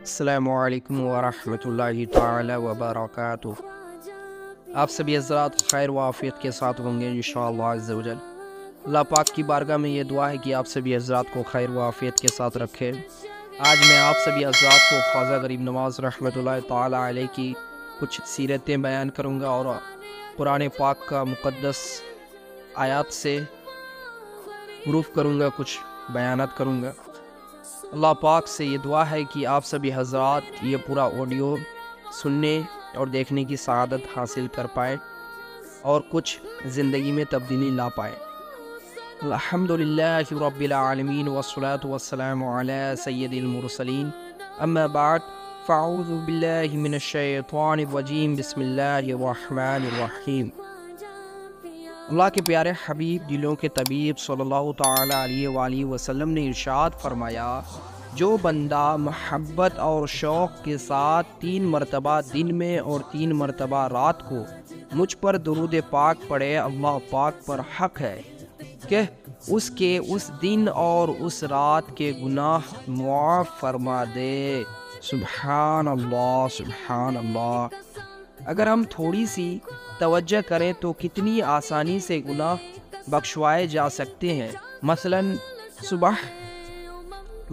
السلام علیکم ورحمۃ اللہ تعالی وبرکاتہ۔ آپ سبھی حضرات خیر و عافیت کے ساتھ ہوں گے انشاءاللہ عز و جل۔ اللہ پاک کی بارگاہ میں یہ دعا ہے کہ آپ سبھی حضرات کو خیر و عافیت کے ساتھ رکھے۔ آج میں آپ سبھی حضرات کو خواجہ غریب نواز رحمۃ اللہ تعالی علیہ کی کچھ سیرتیں بیان کروں گا اور قرآن پاک کا مقدس آیات سے پروف کروں گا، کچھ بیانات کروں گا۔ اللہ پاک سے یہ دعا ہے کہ آپ سبھی حضرات یہ پورا آڈیو سننے اور دیکھنے کی سعادت حاصل کر پائے اور کچھ زندگی میں تبدیلی لا پائے۔ الحمدللہ رب العالمین والصلاة والسلام علی سید المرسلین، اما بعد فاعوذ باللہ من الشیطان الرجیم، بسم اللہ الرحمن الرحیم۔ اللہ کے پیارے حبیب دلوں کے طبیب صلی اللہ تعالی علیہ وآلہ وسلم نے ارشاد فرمایا، جو بندہ محبت اور شوق کے ساتھ 3 مرتبہ دن میں اور 3 مرتبہ رات کو مجھ پر درود پاک پڑھے، اللہ پاک پر حق ہے کہ اس کے اس دن اور اس رات کے گناہ معاف فرما دے۔ سبحان اللہ، سبحان اللہ۔ اگر ہم تھوڑی سی توجہ کریں تو کتنی آسانی سے گناہ بخشوائے جا سکتے ہیں۔ مثلا صبح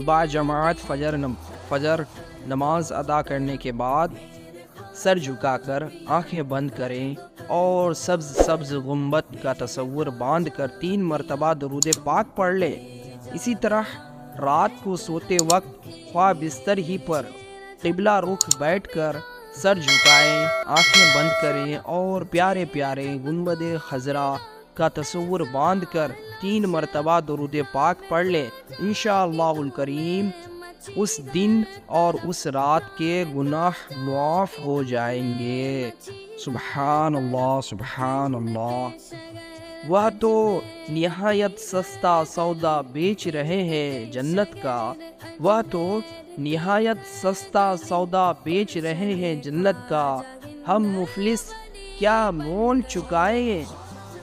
با جماعت فجر نماز ادا کرنے کے بعد سر جھکا کر آنکھیں بند کریں اور سبز گنبد کا تصور باندھ کر 3 مرتبہ درود پاک پڑھ لیں۔ اسی طرح رات کو سوتے وقت خواہ بستر ہی پر قبلہ رخ بیٹھ کر سر جھکائیں، آنکھیں بند کریں اور پیارے پیارے گنبد خضرا کا تصور باندھ کر 3 مرتبہ درود پاک پڑھ لیں، انشاءاللہ الکریم اس دن اور اس رات کے گناہ معاف ہو جائیں گے۔ سبحان اللہ، سبحان اللہ۔ وہ تو نہایت سستا سودا بیچ رہے ہیں جنت کا، وہ تو نہایت سستا سودا بیچ رہے ہیں جنت کا، ہم مفلس کیا مول چکائیں،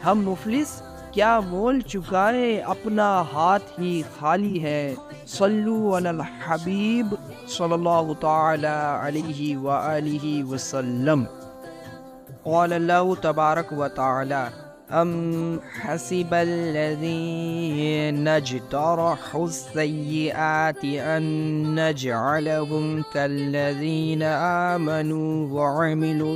ہم مفلس کیا مول چکائیں، اپنا ہاتھ ہی خالی ہے، صلو علی الحبیب صلی اللہ تعالی علیہ وآلہ وسلم۔ قال اللہ تبارک و تعالی، ام حسب الذین اجترحوا السیئات ان نجعلهم كالذین آمنوا وعملوا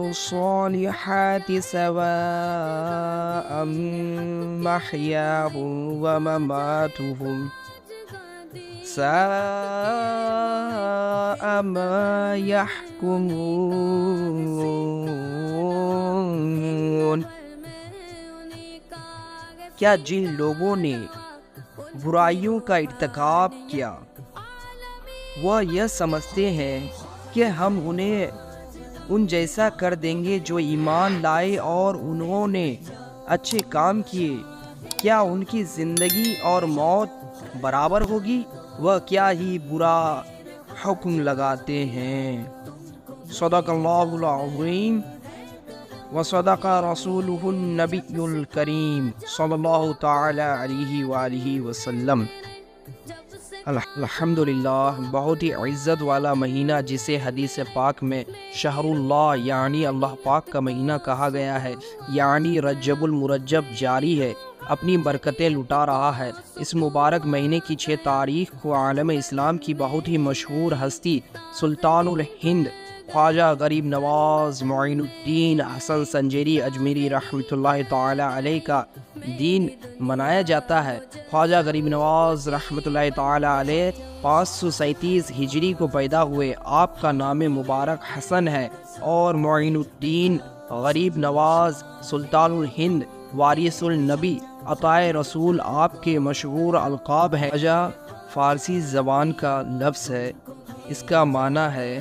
الصالحات سواء محیاهم ومماتهم ساء ما يحكمون۔ کیا جن لوگوں نے برائیوں کا ارتکاب کیا وہ یہ سمجھتے ہیں کہ ہم انہیں ان جیسا کر دیں گے جو ایمان لائے اور انہوں نے اچھے کام کیے، کیا ان کی زندگی اور موت برابر ہوگی؟ وہ کیا ہی برا حکم لگاتے ہیں۔ صدق اللہ العظیم وصدق رسولہ النبی الکریم صلی اللہ تعالی علیہ وآلہ وسلم۔ الحمدللہ، بہت ہی عزت والا مہینہ جسے حدیث پاک میں شہر اللہ یعنی اللہ پاک کا مہینہ کہا گیا ہے، یعنی رجب المرجب جاری ہے، اپنی برکتیں لٹا رہا ہے۔ اس مبارک مہینے کی 6 تاریخ کو عالم اسلام کی بہت ہی مشہور ہستی سلطان الہند خواجہ غریب نواز معین الدین حسن سنجیری اجمیری رحمۃ اللہ تعالی علیہ کا دین منایا جاتا ہے۔ خواجہ غریب نواز رحمۃ اللہ تعالی علیہ 537 ہجری کو پیدا ہوئے۔ آپ کا نام مبارک حسن ہے اور معین الدین غریب نواز سلطان الہند وارث النبی عطائے رسول آپ کے مشہور القاب ہیں۔ خواجہ فارسی زبان کا لفظ ہے، اس کا معنی ہے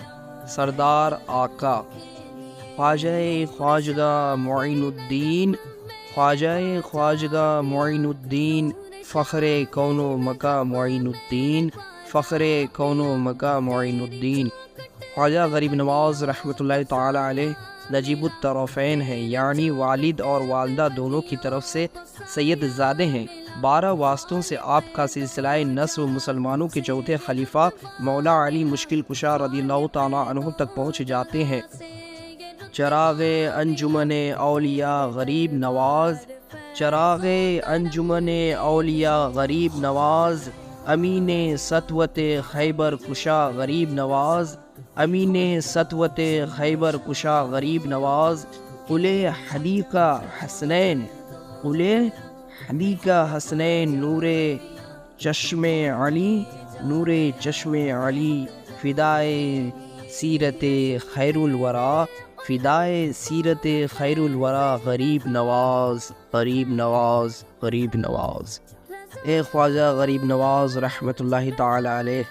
سردار آقا۔ خواجہ خواجگاہ معین الدین، خواجہ خواجگاہ معین الدین، فخر کون و مکہ معین الدین، فخر کون و مکہ معین الدین۔ خواجہ غریب نواز رحمۃ اللہ تعالی علیہ نجیب الطرفین ہیں، یعنی والد اور والدہ دونوں کی طرف سے سید زادے ہیں۔ 12 واسطوں سے آپ کا سلسلہ نسب مسلمانوں کے چوتھے خلیفہ مولا علی مشکل کشا رضی اللہ تعالیٰ عنہ تک پہنچ جاتے ہیں۔ چراغ انجمن اولیاء غریب نواز، چراغ انجمن اولیاء غریب نواز، امین سطوت خیبر کشا غریب نواز، امین سطوت خیبر کشا غریب نواز، قل حدیقہ حسنین، قل حدیقہ حسنین، نور چشم علی، نور چشم علی، فدائے سیرت خیر الورا، فدائے سیرت خیر الورا، غریب نواز، غریب نواز، غریب نواز۔ اے خواجہ غریب نواز رحمۃ اللہ تعالی علیہ،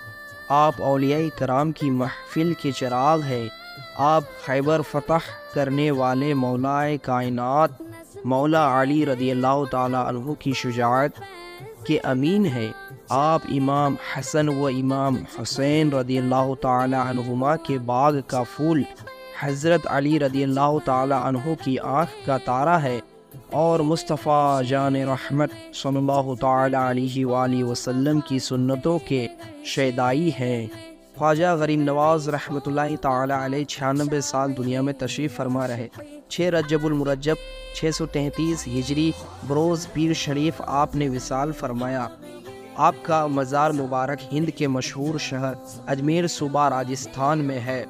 آپ اولیاء کرام کی محفل کے چراغ ہیں۔ آپ خیبر فتح کرنے والے مولا کائنات مولا علی رضی اللہ تعالی عنہ کی شجاعت کے امین ہیں۔ آپ امام حسن و امام حسین رضی اللہ تعالی عنہما کے باغ کا پھول، حضرت علی رضی اللہ تعالی عنہ کی آنکھ کا تارا ہے، اور مصطفیٰ جان رحمت صلی اللہ تعالی علیہ وآلہ وسلم کی سنتوں کے شیدائی ہیں۔ خواجہ غریب نواز رحمۃ اللہ تعالی علیہ 96 سال دنیا میں تشریف فرما رہے۔ 6 رجب المرجب 633 ہجری بروز پیر شریف آپ نے وصال فرمایا۔ آپ کا مزار مبارک ہند کے مشہور شہر اجمیر صوبہ راجستھان میں ہے۔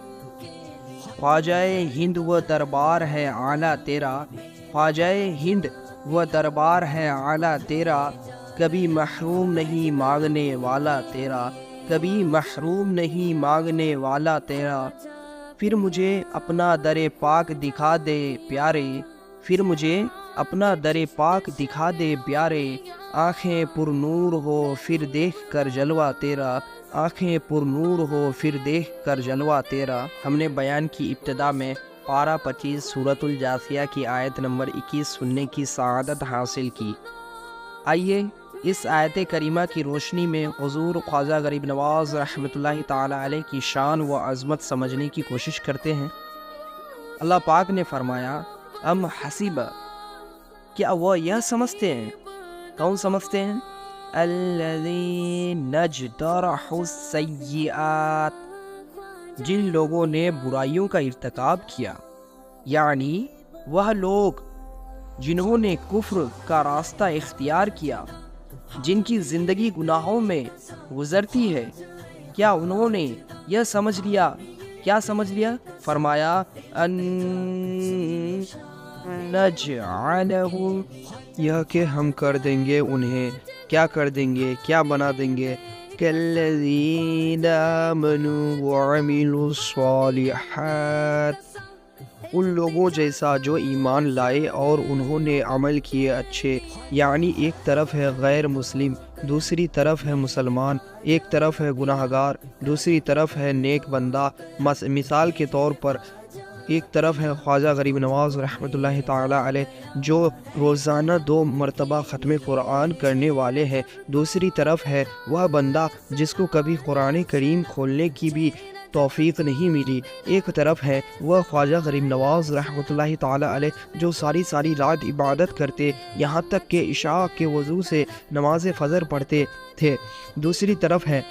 خواجہ ہند و دربار ہے اعلیٰ تیرا، خواجہ ہند و دربار ہے اعلیٰ تیرا، کبھی محروم نہیں مانگنے والا تیرا، کبھی محروم نہیں مانگنے والا تیرا۔ پھر مجھے اپنا در پاک دکھا دے پیارے، پھر مجھے اپنا در پاک دکھا دے پیارے، آنکھیں پر نور ہو پھر دیکھ کر جلوہ تیرا، آنکھیں پر نور ہو پھر دیکھ کر جلوہ تیرا۔ ہم نے بیان کی ابتدا میں پارہ 25 سورۃ الجاثیہ کی آیت نمبر 21 سننے کی سعادت حاصل کی۔ آئیے اس آیت کریمہ کی روشنی میں حضور خواجہ غریب نواز رحمۃ اللہ تعالی علیہ کی شان و عظمت سمجھنے کی کوشش کرتے ہیں۔ اللہ پاک نے فرمایا ام حسیب، کیا وہ یہ سمجھتے ہیں، کون سمجھتے ہیں؟ الذین اجترحوا السیئات، جن لوگوں نے برائیوں کا ارتکاب کیا، یعنی وہ لوگ جنہوں نے کفر کا راستہ اختیار کیا، جن کی زندگی گناہوں میں گزرتی ہے، کیا انہوں نے یہ سمجھ لیا؟ کیا سمجھ لیا؟ فرمایا ان نجعلہ، یہ کہ ہم کر دیں گے انہیں، کیا کر دیں گے، کیا بنا دیں گے؟ کالذین آمنوا وعملوا الصالحات، ان لوگوں جیسا جو ایمان لائے اور انہوں نے عمل کیے اچھے، یعنی ایک طرف ہے غیر مسلم، دوسری طرف ہے مسلمان، ایک طرف ہے گناہ گار، دوسری طرف ہے نیک بندہ۔ مثال کے طور پر ایک طرف ہے خواجہ غریب نواز رحمۃ اللہ تعالی علیہ جو روزانہ 2 مرتبہ ختم قرآن کرنے والے ہیں، دوسری طرف ہے وہ بندہ جس کو کبھی قرآن کریم کھولنے کی بھی توفیق نہیں ملی، ایک طرف ہے وہ خواجہ غریب نواز رحمۃ اللہ تعالی علیہ جو ساری رات عبادت کرتے، یہاں تک کہ عشاء کے وضو سے نماز فجر پڑھتے تھے، دوسری طرف ہے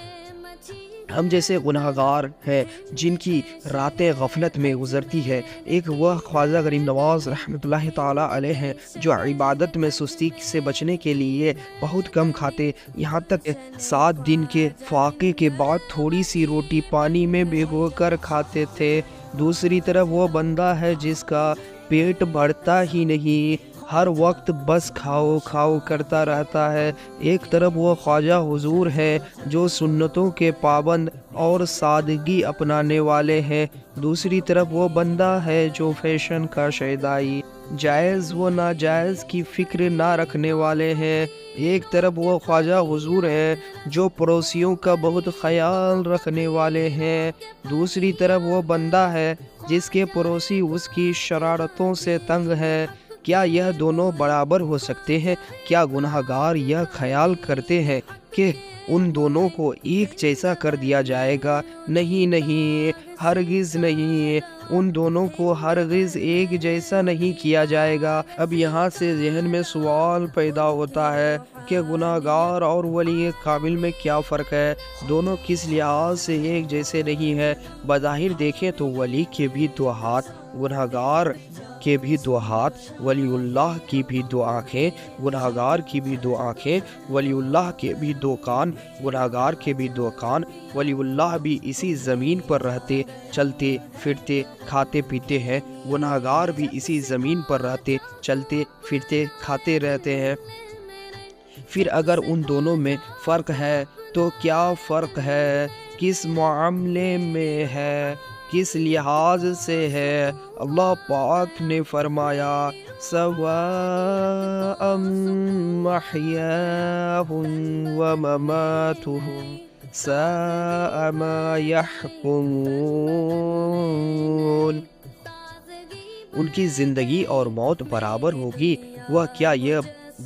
ہم جیسے گناہ گار ہیں جن کی راتیں غفلت میں گزرتی ہے، ایک وہ خواجہ غریب نواز رحمۃ اللہ تعالی علیہ ہیں جو عبادت میں سستی سے بچنے کے لیے بہت کم کھاتے، یہاں تک 7 دن کے فاقے کے بعد تھوڑی سی روٹی پانی میں بھگو کر کھاتے تھے، دوسری طرف وہ بندہ ہے جس کا پیٹ بھرتا ہی نہیں، ہر وقت بس کھاؤ کھاؤ کرتا رہتا ہے، ایک طرف وہ خواجہ حضور ہے جو سنتوں کے پابند اور سادگی اپنانے والے ہیں، دوسری طرف وہ بندہ ہے جو فیشن کا شیدائی، جائز و ناجائز کی فکر نہ رکھنے والے ہیں، ایک طرف وہ خواجہ حضور ہیں جو پڑوسیوں کا بہت خیال رکھنے والے ہیں، دوسری طرف وہ بندہ ہے جس کے پڑوسی اس کی شرارتوں سے تنگ ہے۔ کیا یہ دونوں برابر ہو سکتے ہیں؟ کیا گناہ گار یہ خیال کرتے ہیں کہ ان دونوں کو ایک جیسا کر دیا جائے گا؟ نہیں نہیں، ہرگز نہیں، ان دونوں کو ہرگز ایک جیسا نہیں کیا جائے گا۔ اب یہاں سے ذہن میں سوال پیدا ہوتا ہے کہ گناہ گار اور ولی کامل میں کیا فرق ہے؟ دونوں کس لحاظ سے ایک جیسے نہیں ہیں؟ بظاہر دیکھیں تو ولی کے بھی دو ہاتھ، گناہ گار کے بھی دو ہاتھ، ولی اللہ کی بھی دو آنکھیں، گناہ گار کی بھی دو آنکھیں، ولی اللہ کے بھی دو کان، گناہ گار کے بھی دو کان۔ ولی اللہ بھی اسی زمین پر رہتے، چلتے پھرتے، کھاتے پیتے ہیں، گناہ گار بھی اسی زمین پر رہتے، چلتے پھرتے، کھاتے رہتے ہیں۔ پھر اگر ان دونوں میں فرق ہے تو کیا فرق ہے؟ کس معاملے میں ہے؟ کس لحاظ سے ہے؟ اللہ پاک نے فرمایا سواء محیاہم ومماتہم ساء ما یحکمون۔ ان کی زندگی اور موت برابر ہوگی، وہ کیا یہ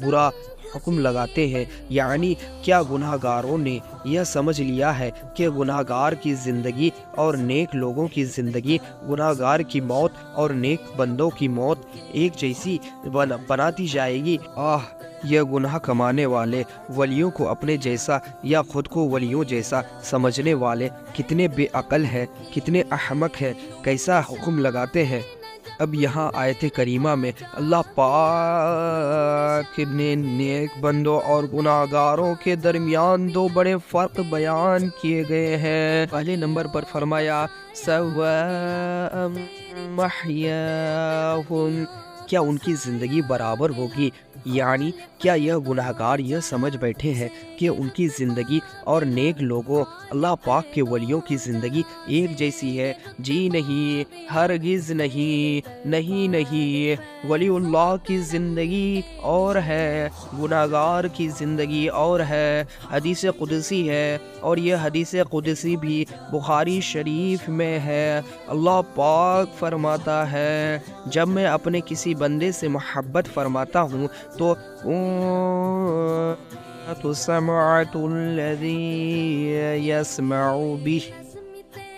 برا حکم لگاتے ہیں؟ یعنی کیا گناہ گاروں نے یہ سمجھ لیا ہے کہ گناہ گار کی زندگی اور نیک لوگوں کی زندگی، گناہ گار کی موت اور نیک بندوں کی موت ایک جیسی بنا دی جائے گی؟ یہ گناہ کمانے والے ولیوں کو اپنے جیسا یا خود کو ولیوں جیسا سمجھنے والے کتنے بے عقل ہیں، کتنے احمق ہیں، کیسا حکم لگاتے ہیں۔ اب یہاں آیت کریمہ میں اللہ پاک نے نیک بندوں اور گناہ گاروں کے درمیان دو بڑے فرق بیان کیے گئے ہیں۔ پہلے نمبر پر فرمایا سواء محیاہم، کیا ان کی زندگی برابر ہوگی؟ یعنی کیا یہ گناہ گار یہ سمجھ بیٹھے ہیں کہ ان کی زندگی اور نیک لوگوں اللہ پاک کے ولیوں کی زندگی ایک جیسی ہے؟ جی نہیں، ہرگز نہیں، نہیں نہیں، ولی اللہ کی زندگی اور ہے، گناہ گار کی زندگی اور ہے۔ حدیث قدسی ہے، اور یہ حدیث قدسی بھی بخاری شریف میں ہے۔ اللہ پاک فرماتا ہے جب میں اپنے کسی بندے سے محبت فرماتا ہوں تو سمعت الذی یسمع بہ،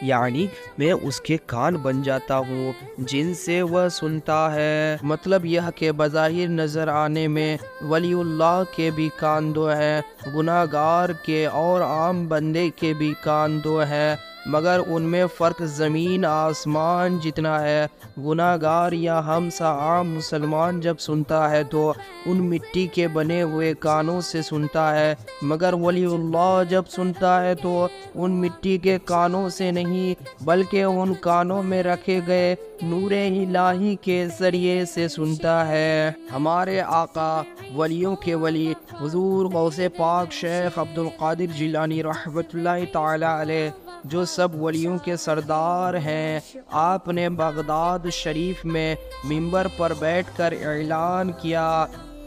یعنی میں اس کے کان بن جاتا ہوں جن سے وہ سنتا ہے۔ مطلب یہ کہ بظاہر نظر آنے میں ولی اللہ کے بھی کان دو ہیں، گناہ گار کے اور عام بندے کے بھی کان دو ہیں، مگر ان میں فرق زمین آسمان جتنا ہے۔ گناہ گار یا ہم سا عام مسلمان جب سنتا ہے تو ان مٹی کے بنے ہوئے کانوں سے سنتا ہے، مگر ولی اللہ جب سنتا ہے تو ان مٹی کے کانوں سے نہیں بلکہ ان کانوں میں رکھے گئے نور الہی کے ذریعے سے سنتا ہے۔ ہمارے آقا ولیوں کے ولی حضور غوث پاک شیخ عبد القادر جیلانی رحمۃ اللہ تعالی علیہ، جو سب ولیوں کے سردار ہیں، آپ نے بغداد شریف میں منبر پر بیٹھ کر اعلان کیا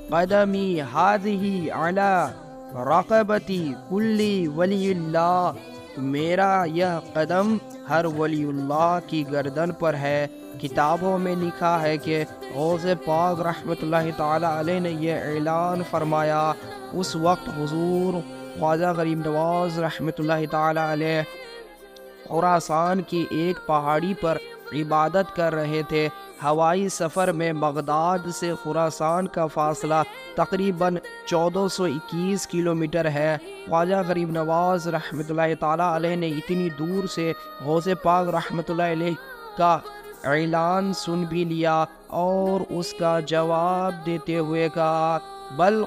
قدمی ہذہ علی رقبتی کلی ولی اللہ، میرا یہ قدم ہر ولی اللہ کی گردن پر ہے۔ کتابوں میں لکھا ہے کہ غوث پاک رحمۃ اللہ تعالی علیہ نے یہ اعلان فرمایا۔ اس وقت حضور خواجہ غریب نواز رحمۃ اللہ تعالی علیہ خراسان کی ایک پہاڑی پر عبادت کر رہے تھے۔ ہوائی سفر میں بغداد سے خراسان کا فاصلہ تقریباً 1421 کلومیٹر ہے۔ خواجہ غریب نواز رحمۃ اللہ تعالی علیہ نے اتنی دور سے غوث پاک رحمۃ اللہ علیہ کا اعلان سن بھی لیا اور اس کا جواب دیتے ہوئے کہا بل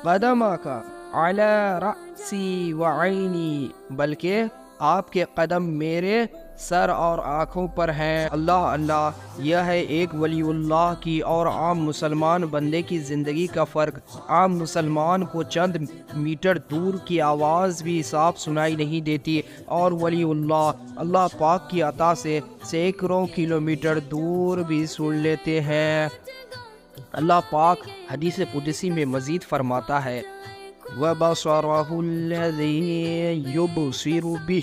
قدمک علی رأسی وعینی، بلکہ آپ کے قدم میرے سر اور آنکھوں پر ہیں۔ اللہ اللہ، یہ ہے ایک ولی اللہ کی اور عام مسلمان بندے کی زندگی کا فرق۔ عام مسلمان کو چند میٹر دور کی آواز بھی صاف سنائی نہیں دیتی، اور ولی اللہ پاک کی عطا سے سینکڑوں کلومیٹر دور بھی سن لیتے ہیں۔ اللہ پاک حدیث قدسی میں مزید فرماتا ہے وَبَصَرَهُ الَّذِي يُبْصِرُ بِهِ،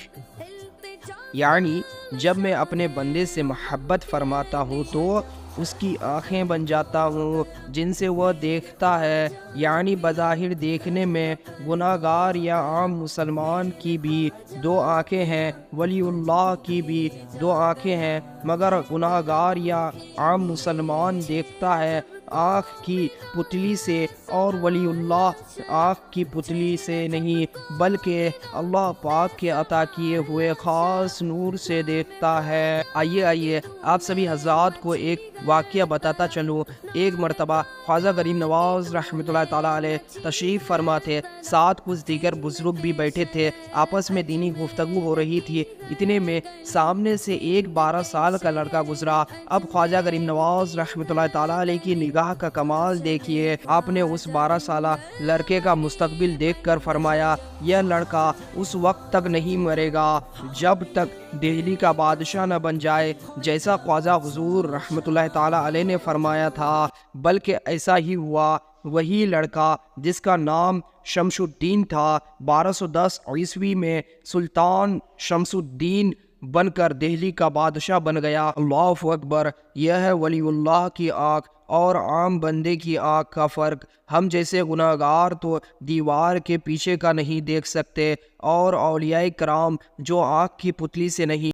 یعنی جب میں اپنے بندے سے محبت فرماتا ہوں تو اس کی آنکھیں بن جاتا ہوں جن سے وہ دیکھتا ہے، یعنی بظاہر دیکھنے میں گناہ گار یا عام مسلمان کی بھی دو آنکھیں ہیں، ولی اللہ کی بھی دو آنکھیں ہیں، مگر گناہ گار یا عام مسلمان دیکھتا ہے آنکھ کی پتلی سے، اور ولی اللہ آنکھ کی پتلی سے نہیں بلکہ اللہ پاک کے عطا کیے ہوئے خاص نور سے دیکھتا ہے۔ آئیے آپ سبھی حضرات کو ایک واقعہ بتاتا چلوں۔ ایک مرتبہ خواجہ غریب نواز رحمۃ اللہ تعالیٰ علیہ تشریف فرما تھے، ساتھ کچھ دیگر بزرگ بھی بیٹھے تھے، آپس میں دینی گفتگو ہو رہی تھی۔ اتنے میں سامنے سے ایک 12 سال کا لڑکا گزرا۔ اب خواجہ غریب نواز رحمۃ اللہ تعالیٰ علیہ کی نگاہ کا کمال دیکھیے، آپ نے اس 12 سالہ لڑکے کا مستقبل دیکھ کر فرمایا، یہ لڑکا اس وقت تک نہیں مرے گا جب تک دہلی کا بادشاہ نہ بن جائے، جیسا خواجہ حضور رحمۃ اللہ تعالیٰ علیہ نے فرمایا تھا، بلکہ ایسا ہی ہوا۔ وہی لڑکا جس کا نام شمس الدین تھا، 1210 عیسوی میں سلطان شمس الدین بن کر دہلی کا بادشاہ بن گیا۔ اللہ اکبر! یہ ہے ولی اللہ کی آنکھ اور عام بندے کی آنکھ کا فرق۔ ہم جیسے گناہ گار تو دیوار کے پیچھے کا نہیں دیکھ سکتے، اور اولیاء کرام جو آنکھ کی پتلی سے نہیں